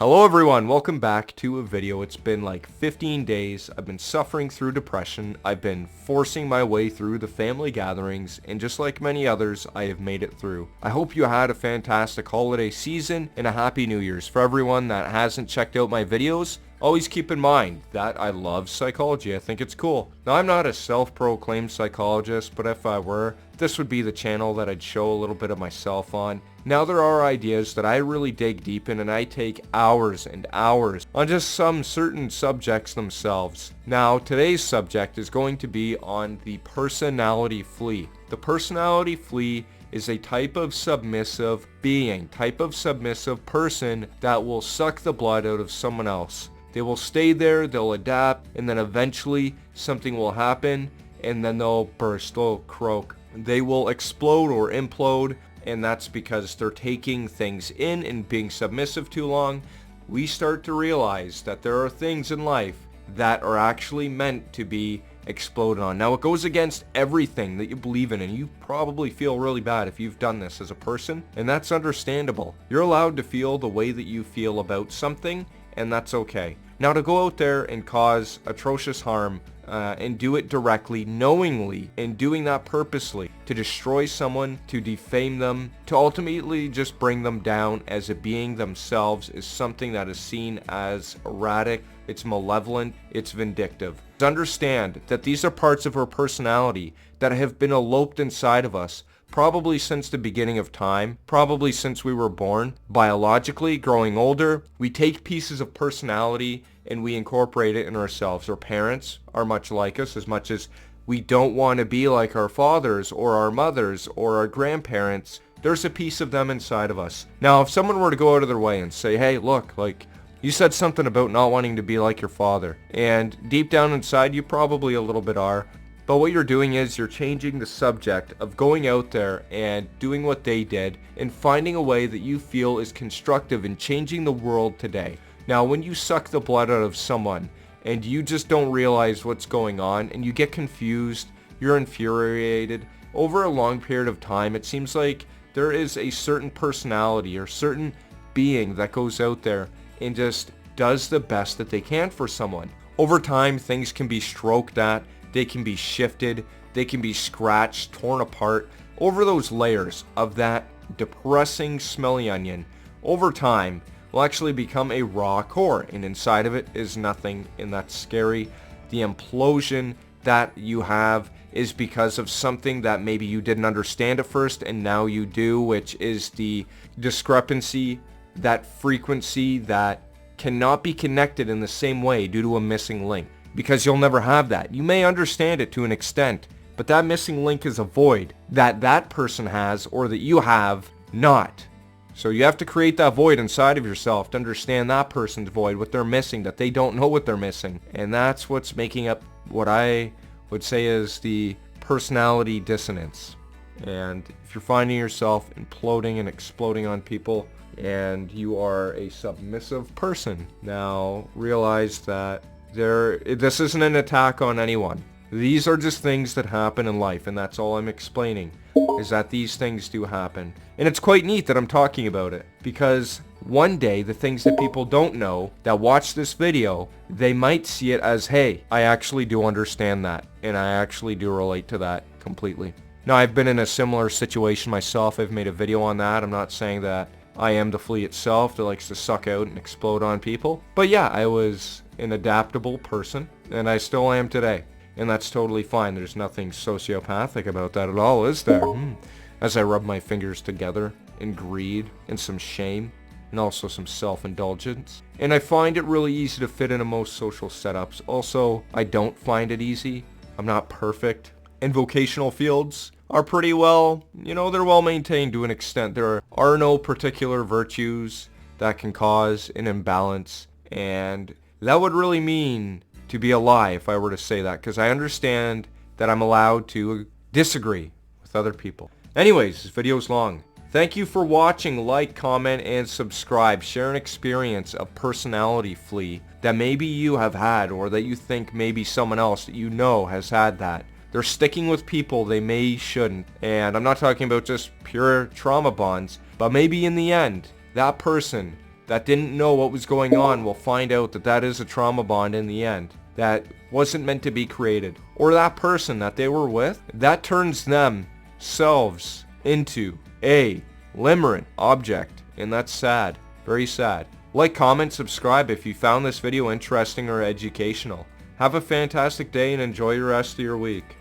Hello everyone, welcome back to a video. It's been like 15 days. I've been suffering through depression. I've been forcing my way through the family gatherings, and just like many others, I have made it through. I hope you had a fantastic holiday season and a happy New Year's. For everyone that hasn't checked out my videos, always keep in mind that I love psychology. I think it's cool. Now, I'm not a self-proclaimed psychologist, but if I were, this would be the channel that I'd show a little bit of myself on. Now, there are ideas that I really dig deep in, and I take hours and hours on just some certain subjects themselves. Now, today's subject is going to be on the personality flea. The personality flea is a type of submissive being, type of submissive person that will suck the blood out of someone else. They will stay there, they'll adapt, and then eventually something will happen, and then they'll burst, they'll croak. They will explode or implode, and that's because they're taking things in and being submissive too long. We start to realize that there are things in life that are actually meant to be exploded on. Now, it goes against everything that you believe in, and you probably feel really bad if you've done this as a person, and that's understandable. You're allowed to feel the way that you feel about something, and that's okay. Now, to go out there and cause atrocious harm and do it directly, knowingly, and doing that purposely, to destroy someone, to defame them, to ultimately just bring them down as a being themselves, is something that is seen as erratic, it's malevolent, it's vindictive. Understand that these are parts of our personality that have been eloped inside of us probably since the beginning of time, probably since we were born. Biologically, growing older, we take pieces of personality and we incorporate it in ourselves. Our parents are much like us, as much as we don't want to be like our fathers or our mothers or our grandparents. There's a piece of them inside of us. Now, if someone were to go out of their way and say, hey, look, like, you said something about not wanting to be like your father, and deep down inside you probably a little bit are, but what you're doing is you're changing the subject of going out there and doing what they did and finding a way that you feel is constructive in changing the world today. Now, when you suck the blood out of someone and you just don't realize what's going on and you get confused, you're infuriated, over a long period of time, it seems like there is a certain personality or certain being that goes out there and just does the best that they can for someone. Over time, things can be stroked at, they can be shifted, they can be scratched, torn apart. Over those layers of that depressing, smelly onion, over time, will actually become a raw core, and inside of it is nothing, and that's scary. The implosion that you have is because of something that maybe you didn't understand at first, and now you do, which is the discrepancy, that frequency that cannot be connected in the same way due to a missing link. Because you'll never have that. You may understand it to an extent, but that missing link is a void that that person has or that you have not. So you have to create that void inside of yourself to understand that person's void, what they're missing, that they don't know what they're missing. And that's what's making up what I would say is the personality dissonance. And if you're finding yourself imploding and exploding on people and you are a submissive person, now realize that this isn't an attack on anyone. These are just things that happen in life, and that's all I'm explaining, is that these things do happen. And it's quite neat that I'm talking about it, because one day the things that people don't know that watch this video, they might see it as, hey, I actually do understand that, and I actually do relate to that completely. Now, I've been in a similar situation myself. I've made a video on that. I'm not saying that I am the flea itself that likes to suck out and explode on people. But yeah, I was an adaptable person, and I still am today. And that's totally fine. There's nothing sociopathic about that at all, is there? As I rub my fingers together in greed and some shame, and also some self-indulgence. And I find it really easy to fit into most social setups. Also, I don't find it easy. I'm not perfect. And vocational fields are pretty well, they're well maintained to an extent. There are no particular virtues that can cause an imbalance, and that would really mean to be a lie if I were to say that, because I understand that I'm allowed to disagree with other people. Anyways, this video's long. Thank you for watching. Like, comment, and subscribe. Share an experience of personality flea that maybe you have had, or that you think maybe someone else that you know has had that. They're sticking with people they shouldn't. And I'm not talking about just pure trauma bonds, but maybe in the end, that person that didn't know what was going on will find out that that is a trauma bond in the end that wasn't meant to be created. Or that person that they were with, that turns themselves into a limerent object. And that's sad. Very sad. Like, comment, subscribe if you found this video interesting or educational. Have a fantastic day and enjoy the rest of your week.